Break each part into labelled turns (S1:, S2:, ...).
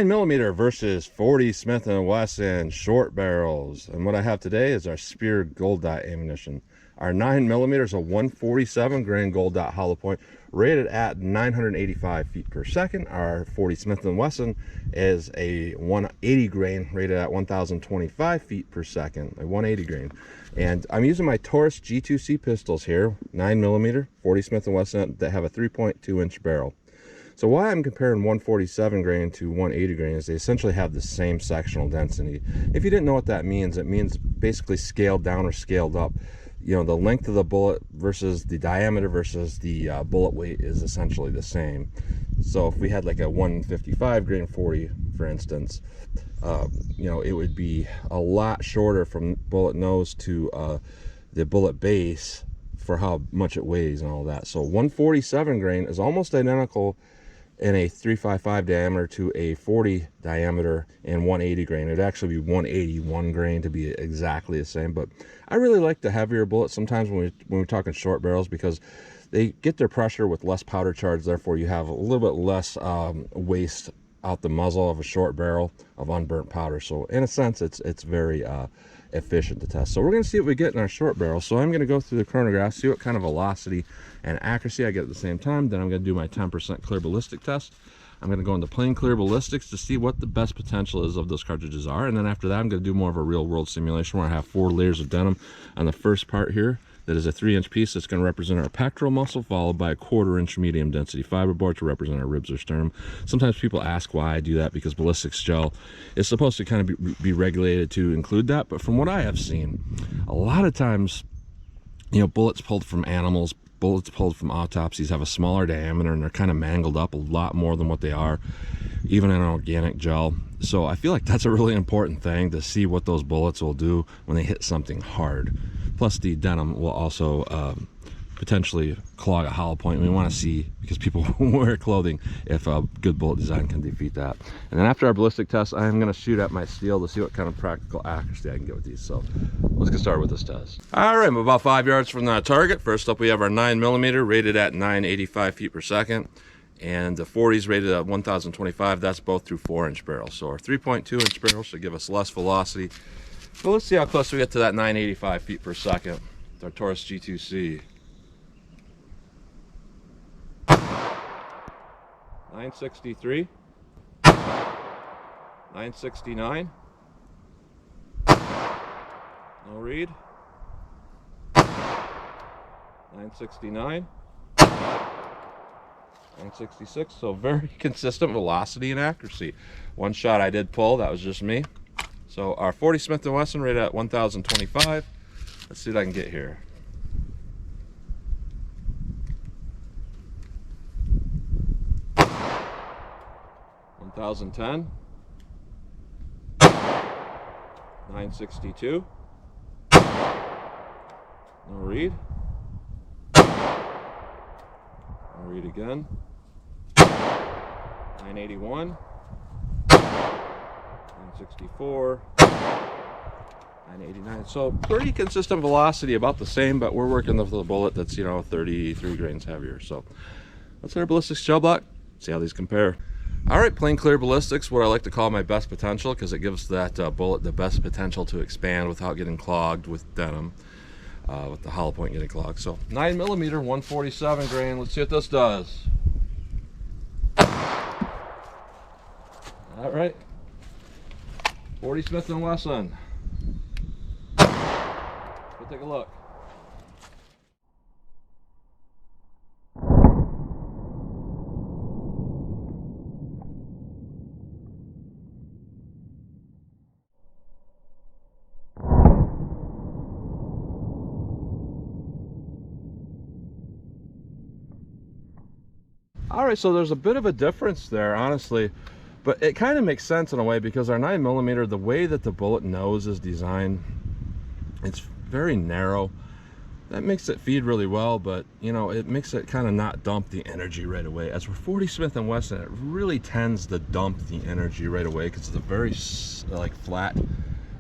S1: 9mm versus 40 Smith & Wesson short barrels. And what I have today is our Speer gold dot ammunition. Our 9mm is a 147 grain gold dot hollow point rated at 985 feet per second. Our 40 Smith & Wesson is a 180 grain rated at 1025 feet per second, a 180 grain. And I'm using my Taurus G2C pistols here, 9mm 40 Smith & Wesson that have a 3.2 inch barrel. So why I'm comparing 147 grain to 180 grain is they essentially have the same sectional density. If you didn't know what that means, it means basically scaled down or scaled up. You know, the length of the bullet versus the diameter versus the bullet weight is essentially the same. So if we had like a 155 grain 40, for instance, you know, it would be a lot shorter from bullet nose to the bullet base for how much it weighs and all that. So 147 grain is almost identical in a 355 diameter to a 40 diameter and 180 grain. It'd actually be 181 grain to be exactly the same. But I really like the heavier bullets sometimes when we're talking short barrels, because they get their pressure with less powder charge. Therefore you have a little bit less waste out the muzzle of a short barrel of unburnt powder. So in a sense it's very efficient to test. So we're going to see what we get in our short barrel. So I'm going to go through the chronograph, see what kind of velocity and accuracy I get at the same time. Then I'm going to do my 10% clear ballistic test. I'm going to go into plain clear ballistics to see what the best potential is of those cartridges are. And then after that, I'm going to do more of a real world simulation where I have 4 layers of denim on the first part here. That is a 3-inch piece that's going to represent our pectoral muscle, followed by a 1/4 inch medium density fiberboard to represent our ribs or sternum. Sometimes people ask why I do that, because ballistics gel is supposed to kind of be regulated to include that. But from what I have seen, a lot of times, you know, bullets pulled from animals, bullets pulled from autopsies have a smaller diameter and they're kind of mangled up a lot more than what they are even in an organic gel. So I feel like that's a really important thing to see what those bullets will do when they hit something hard. Plus the denim will also potentially clog a hollow point. We want to see, because people wear clothing, if a good bullet design can defeat that. And then after our ballistic test, I'm going to shoot at my steel to see what kind of practical accuracy I can get with these. So let's get started with this test. All right, I'm about 5 yards from the target. First up, we have our 9mm rated at 985 feet per second. And the 40s rated at 1025. That's both through 4-inch barrels. So our 3.2 inch barrel should give us less velocity. But let's see how close we get to that 985 feet per second with our Taurus G2C. 963, 969, no read, 969, 966, so very consistent velocity and accuracy. One shot I did pull, that was just me. So our 40 Smith & Wesson rated at 1025. Let's see what I can get here. $1,010, 962, no read, no read again, 981, 964, 989. So pretty consistent velocity, about the same, but we're working with a bullet that's, you know, 33 grains heavier. So let's hit our ballistics gel block, see how these compare. All right, plain clear ballistics, what I like to call my best potential, because it gives that bullet the best potential to expand without getting clogged with denim, with the hollow point getting clogged. So 9mm 147 grain, let's see what this does. All right, 40 Smith & Wesson. Let's take a look. All right, so there's a bit of a difference there, honestly, but it kind of makes sense in a way, because our 9mm, the way that the bullet nose is designed, it's very narrow. That makes it feed really well, but you know, it makes it kind of not dump the energy right away. As for 40 Smith & Wesson, it really tends to dump the energy right away because it's a very like flat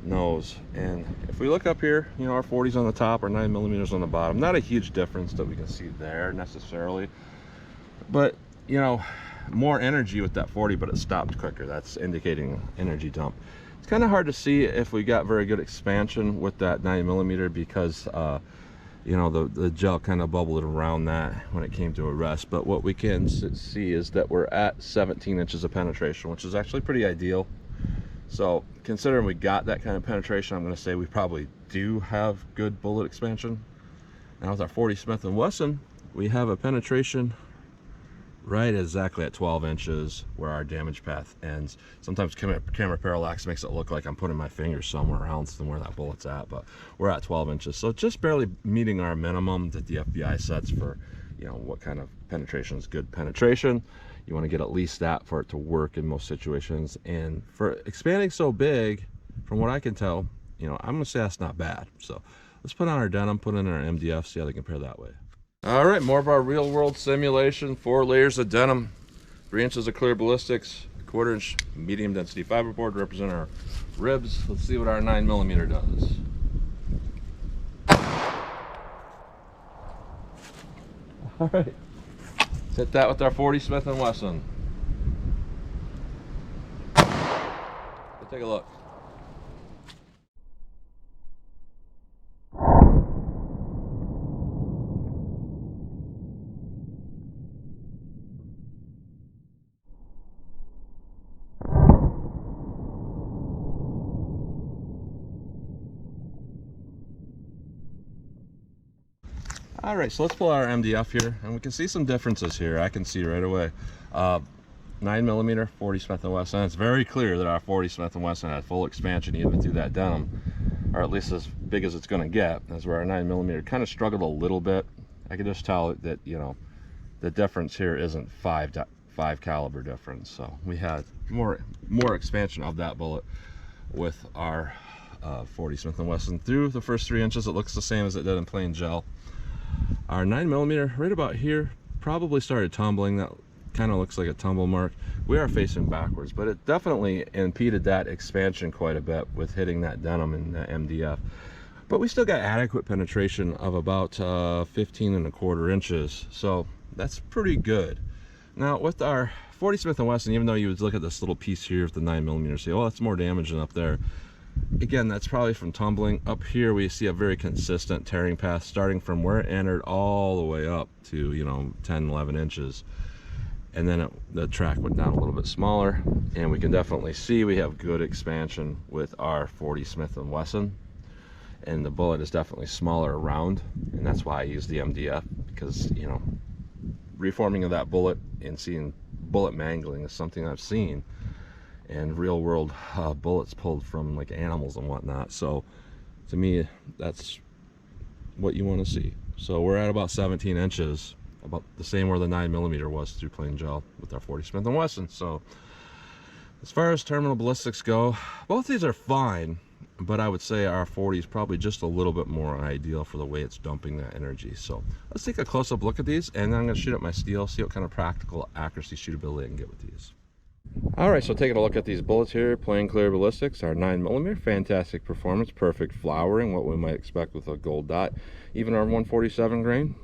S1: nose. And if we look up here, you know, our 40's on the top, our 9mm on the bottom. Not a huge difference that we can see there necessarily, but you know, more energy with that 40, but it stopped quicker. That's indicating energy dump. It's kind of hard to see if we got very good expansion with that 9mm because you know, the gel kind of bubbled around that when it came to a rest. But what we can see is that we're at 17 inches of penetration, which is actually pretty ideal. So considering we got that kind of penetration, I'm going to say we probably do have good bullet expansion. Now with our 40 Smith & Wesson, we have a penetration right exactly at 12 inches where our damage path ends. Sometimes camera parallax makes it look like I'm putting my finger somewhere else than where that bullet's at, but we're at 12 inches. So just barely meeting our minimum that the FBI sets for, you know, what kind of penetration is good penetration. You want to get at least that for it to work in most situations. And for expanding so big, from what I can tell, you know, I'm going to say that's not bad. So let's put on our denim, put in our MDF, see how they compare that way. All right, more of our real world simulation. 4 layers of denim, 3 inches of clear ballistics, 1/4 inch medium density fiberboard to represent our ribs. Let's see what our 9mm does. All right, let's hit that with our 40 Smith & Wesson. Let's take a look. All right, so let's pull out our MDF here, and we can see some differences here. I can see right away. 9mm 40 Smith & Wesson. It's very clear that our 40 Smith & Wesson had full expansion even through that denim, or at least as big as it's going to get. That's where our 9mm kind of struggled a little bit. I can just tell that, you know, the difference here isn't 5 caliber difference. So we had more expansion of that bullet with our 40 Smith & Wesson. Through the first 3 inches, it looks the same as it did in plain gel. Our 9mm right about here probably started tumbling. That kind of looks like a tumble mark. We are facing backwards, but it definitely impeded that expansion quite a bit with hitting that denim and that MDF. But we still got adequate penetration of about 15¼ inches, so that's pretty good. Now with our 40 Smith & Wesson, even though you would look at this little piece here with the 9mm and say, oh, that's more damage than up there. Again, that's probably from tumbling. Up here we see a very consistent tearing path starting from where it entered all the way up to, you know, 10-11 inches, and then the track went down a little bit smaller, and we can definitely see we have good expansion with our 40 Smith & Wesson, and the bullet is definitely smaller around, and that's why I use the MDF, because, you know, reforming of that bullet and seeing bullet mangling is something I've seen and real world bullets pulled from like animals and whatnot. So to me, that's what you want to see. So we're at about 17 inches, about the same where the 9mm was through plain gel with our 40 Smith & Wesson. So as far as terminal ballistics go, both these are fine, but I would say our 40 is probably just a little bit more ideal for the way it's dumping that energy. So let's take a close-up look at these, and then I'm going to shoot up my steel, see what kind of practical accuracy shootability I can get with these. All right, so taking a look at these bullets here, plain clear ballistics, our 9mm, fantastic performance, perfect flowering, what we might expect with a gold dot. Even our 147 grain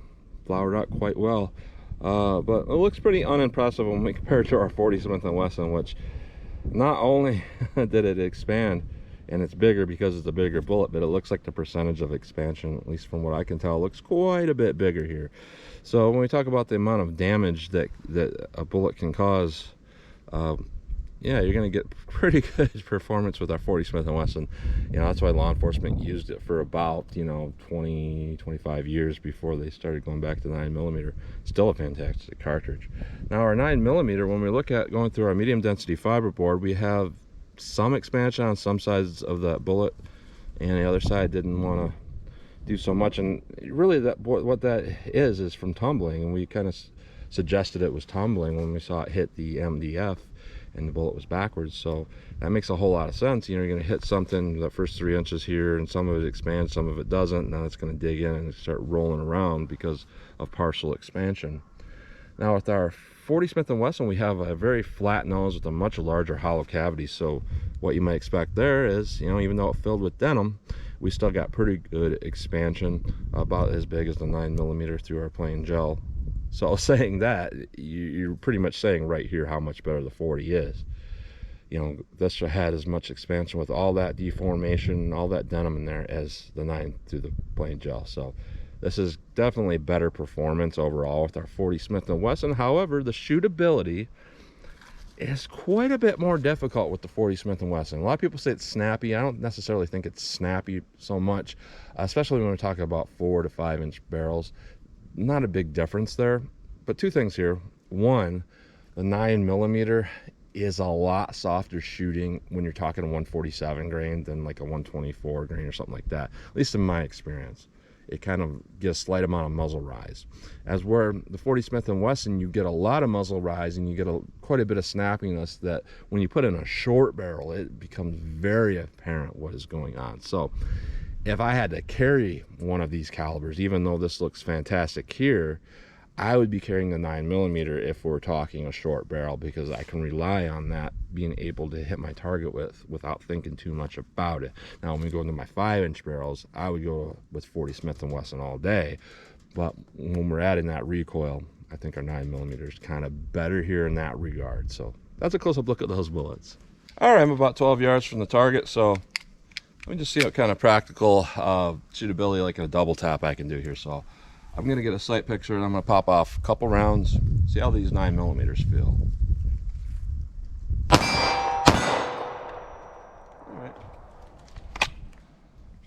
S1: flowered out quite well, but it looks pretty unimpressive when we compare it to our 40 Smith & Wesson, which not only did it expand, and it's bigger because it's a bigger bullet, but it looks like the percentage of expansion, at least from what I can tell, looks quite a bit bigger here. So when we talk about the amount of damage that a bullet can cause, yeah, you're going to get pretty good performance with our 40 Smith & Wesson. You know, that's why law enforcement used it for about, you know, 20-25 years before they started going back to 9mm. Still a fantastic cartridge. Now our 9mm, when we look at going through our medium density fiberboard, we have some expansion on some sides of that bullet, and the other side didn't want to do so much. And really, that what that is from tumbling, and we kind of suggested it was tumbling when we saw it hit the MDF and the bullet was backwards. So that makes a whole lot of sense. You know, you're going to hit something the first 3 inches here, and some of it expands, some of it doesn't. Now it's going to dig in and start rolling around because of partial expansion. Now with our 40 Smith & Wesson, we have a very flat nose with a much larger hollow cavity. So what you might expect there is, you know, even though it filled with denim, we still got pretty good expansion, about as big as the 9mm through our plain gel. So saying that, you're pretty much saying right here how much better the 40 is. You know, this had as much expansion with all that deformation, all that denim in there as the 9 through the plain gel. So this is definitely better performance overall with our 40 Smith & Wesson. However, the shootability is quite a bit more difficult with the 40 Smith & Wesson. A lot of people say it's snappy. I don't necessarily think it's snappy so much, especially when we're talking about 4 to 5 inch barrels. Not a big difference there, but two things here. One, the 9mm is a lot softer shooting when you're talking a 147 grain than like a 124 grain or something like that, at least in my experience. It kind of gets a slight amount of muzzle rise, as where the 40 Smith & Wesson, you get a lot of muzzle rise and you get quite a bit of snappiness that when you put in a short barrel, it becomes very apparent what is going on. So if I had to carry one of these calibers, even though this looks fantastic here, I would be carrying the 9mm if we're talking a short barrel, because I can rely on that being able to hit my target without thinking too much about it. Now, when we go into my 5 inch barrels, I would go with 40 Smith & Wesson all day. But when we're adding that recoil, I think our 9mm is kind of better here in that regard. So that's a close-up look at those bullets. All right, I'm about 12 yards from the target, so let me just see what kind of practical shootability, like a double tap, I can do here. So I'm gonna get a sight picture and I'm gonna pop off a couple rounds, see how these 9mm feel. All right,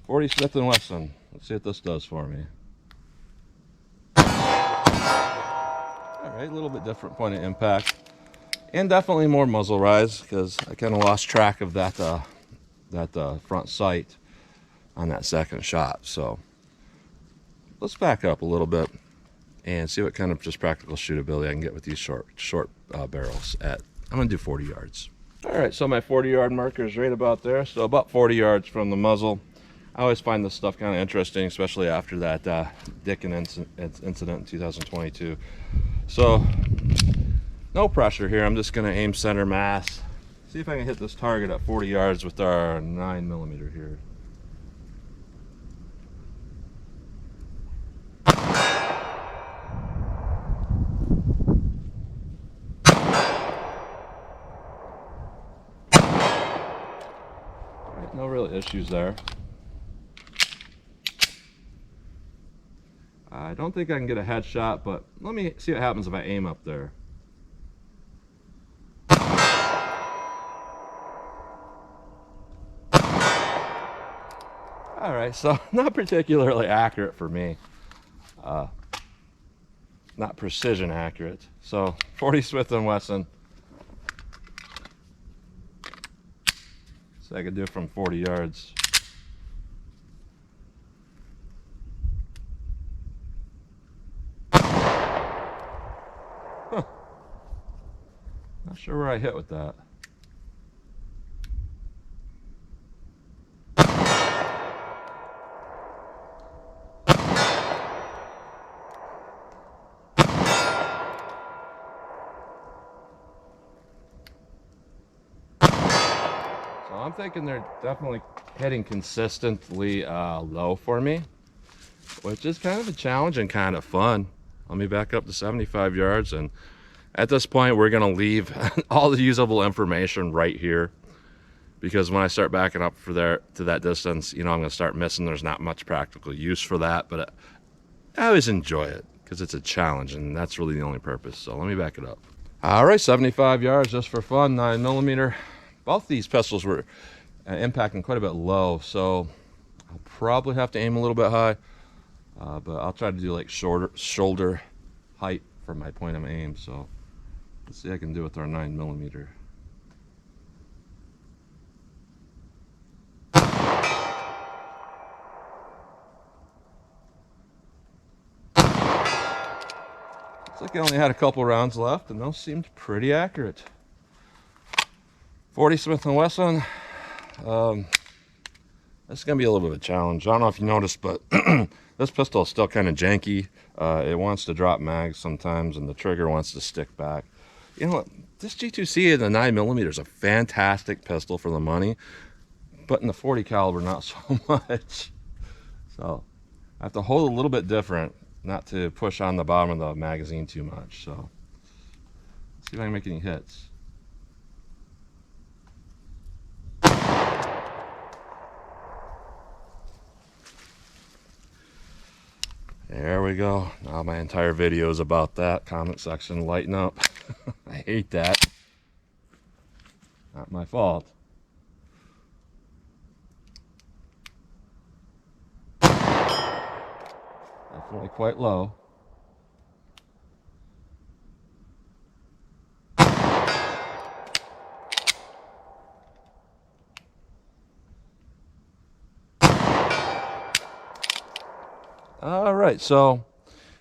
S1: 40 Smith & Wesson. Let's see what this does for me. All right, a little bit different point of impact, and definitely more muzzle rise, because I kind of lost track of that front sight on that second shot. So let's back up a little bit and see what kind of just practical shootability I can get with these short barrels at, I'm gonna do 40 yards. All right, so my 40-yard marker is right about there, so about 40 yards from the muzzle. I always find this stuff kind of interesting, especially after that Dickin incident in 2022. So no pressure here, I'm just gonna aim center mass, see if I can hit this target at 40 yards with our 9mm here. No real issues there. I don't think I can get a headshot, but let me see what happens if I aim up there. All right, so not particularly accurate for me. Not precision accurate. So 40 Smith & Wesson. So I could do it from 40 yards. Huh. Not sure where I hit with that. I'm thinking they're definitely hitting consistently low for me, which is kind of a challenge and kind of fun. Let me back up to 75 yards, and at this point we're gonna leave all the usable information right here, because when I start backing up for there to that distance, you know, I'm gonna start missing. There's not much practical use for that, but I always enjoy it because it's a challenge, and that's really the only purpose. So let me back it up. All right, 75 yards just for fun, 9mm. Both these pistols were impacting quite a bit low, so I'll probably have to aim a little bit high, but I'll try to do like shoulder height for my point of aim. So let's see what I can do with our 9mm. Looks like I only had a couple rounds left, and those seemed pretty accurate. 40 Smith & Wesson. This is going to be a little bit of a challenge. I don't know if you noticed, but this pistol is still kind of janky. It wants to drop mags sometimes, and the trigger wants to stick back. You know what? This G2C in the 9mm is a fantastic pistol for the money, but in the 40 caliber, not so much. So I have to hold a little bit different not to push on the bottom of the magazine too much. So let's see if I can make any hits. There we go. Now my entire video is about that. Comment section, lighten up. I hate that. Not my fault. Definitely quite low. All right, so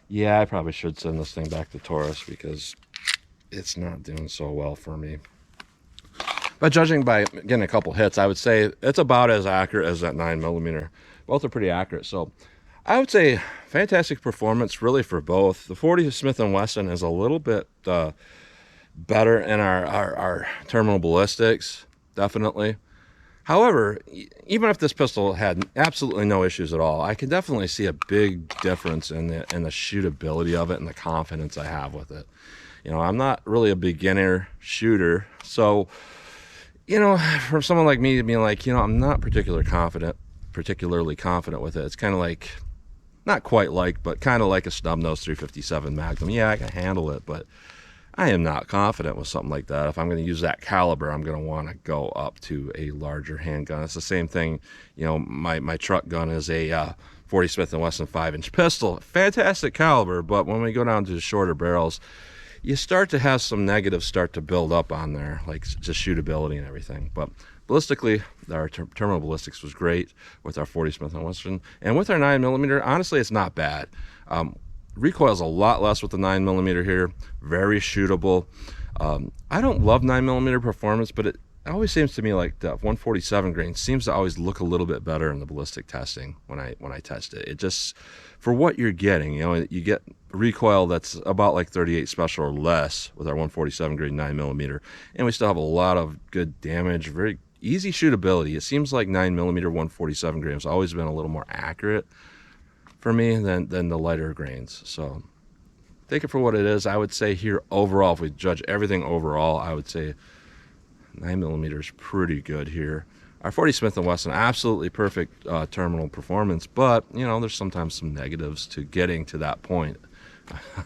S1: yeah, I probably should send this thing back to Taurus because it's not doing so well for me. But judging by getting a couple hits, I would say it's about as accurate as that 9mm. Both are pretty accurate, so I would say fantastic performance really for both. The 40 Smith & Wesson is a little bit better in our terminal ballistics, definitely. However, even if this pistol had absolutely no issues at all, I can definitely see a big difference in the shootability of it and the confidence I have with it. You know, I'm not really a beginner shooter, so, you know, for someone like me to be like, you know, I'm not particularly confident with it. It's kind of like, not quite like, but kind of like a snub nose 357 Magnum. Yeah, I can handle it, but I am not confident with something like that. If I'm going to use that caliber, I'm going to want to go up to a larger handgun. It's the same thing, you know, my truck gun is a 40 Smith & Wesson 5-inch pistol. Fantastic caliber, but when we go down to the shorter barrels, you start to have some negatives start to build up on there, like just shootability and everything. But ballistically, our terminal ballistics was great with our 40 Smith & Wesson. And with our 9mm, honestly, it's not bad. Recoils a lot less with the 9mm here. Very shootable. I don't love 9mm performance, but it always seems to me like the 147 grain seems to always look a little bit better in the ballistic testing when I test it. It just, for what you're getting, you know, you get recoil that's about like 38 special or less with our 147 grain 9mm, and we still have a lot of good damage, very easy shootability. It seems like 9mm 147 grain has always been a little more accurate for me than the lighter grains. So take it for what it is. I would say here overall, if we judge everything overall, I would say 9mm is pretty good here. Our 40 Smith & Wesson, absolutely perfect terminal performance, but you know, there's sometimes some negatives to getting to that point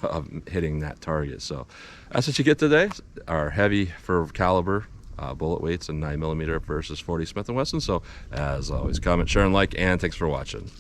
S1: of hitting that target. So that's what you get today, our heavy for caliber bullet weights and 9mm versus 40 Smith & Wesson. So as always, comment, share, and like, and thanks for watching.